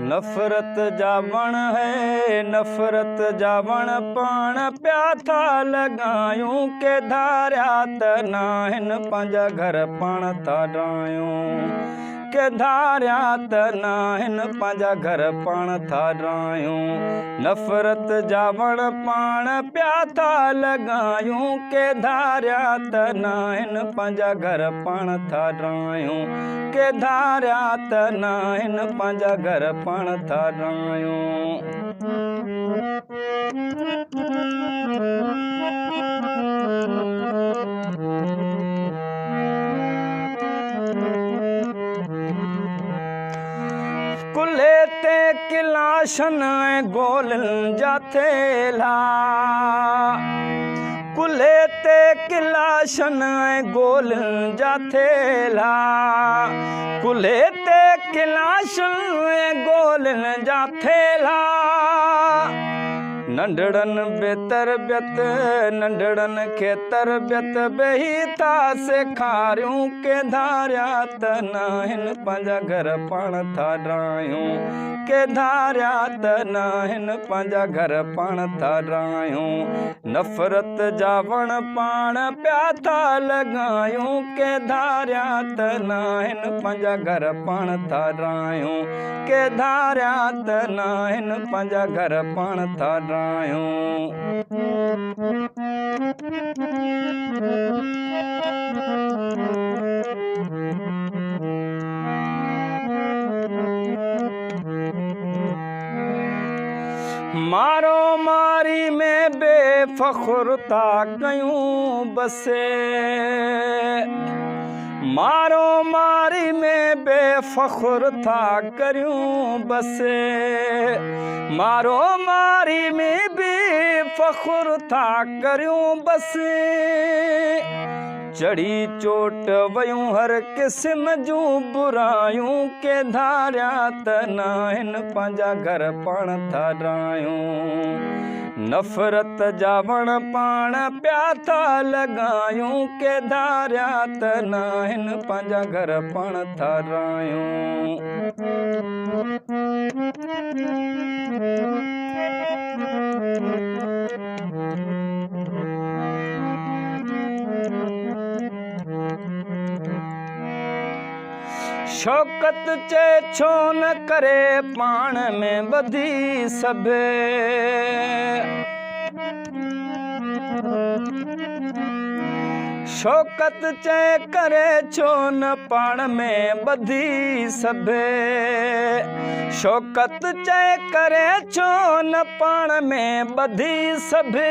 नफरत जा वण है नफरत जा वण पाण पिया था लॻायूं के धारिया त नाहिन पंहिंजा घर पाण था ॾायूं के धारिया त नाहिन पंहिंजा घर पाण था ॾायूं नफ़रत जा वण पाण पिया था लॻायूं के धारिया त नाहिन पंहिंजा घर पाण था ॾायूं के धारिया त नाहिन पंहिंजा घर पाण था ॾायूं कुल्हे ते किलाशन ऐं गोलनि जा थेला कुल्हे ते किलाशन ऐं गोलनि जा थेला कुल्हे ते किलाशन ऐं गोलनि जा थेला नंढड़नि बेतरबियत नंढड़नि खे तरबियत बेही था सेखारियूं के धारिया त नाहिन पंहिंजा घर पाण था ॾायूं के धारिया त नाहिन पंहिंजा घर पाण था ॾायूं नफ़रत जा वण पाण पिया था लॻायूं के धारिया त नाहिन पंहिंजा घर पाण था ॾायूं के धारिया त नाहिन पंहिंजा घर पाण था ॾायूं मारो मारी में बेफ़ख़ुर था कयूं बसे मारो मारी में बेफ़ख़ुर था करियूं बसे मारो मारी में बेफ़ख़ुर था करियूं बसे चढ़ी चोट वयूं हर क़िस्म जूं बुरायूं के धारिया त नाहिन पंहिंजा घर पाण था ॾायूं नफ़रत जा वण पाण पिया था लॻायूं के धारिया त नाहिन पंहिंजा घर पाण था ॾायूं शौकत चए छो न करे पाण में ॿधी सभे शौकत चए करे छो न पाण में ॿधी सभे शौकत चए करे छो न पाण में ॿधी सभे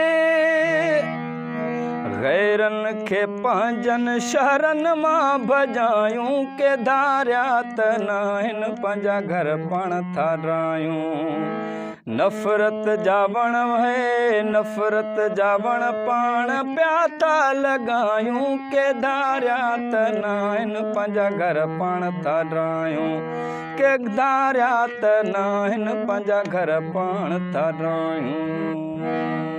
गैरनि खे पंहिंजनि शहरनि मां भॼायूं के धारिया त नाहिन पंहिंजा घर पाण था ॾायूं नफ़रत जा वण है नफ़रत जा वण पाण पिया था लॻायूं के धारिया त नाहिन पंहिंजा घर पाण था ॾायूं के धारिया त नाहिन पंहिंजा घर पाण था ॾायूं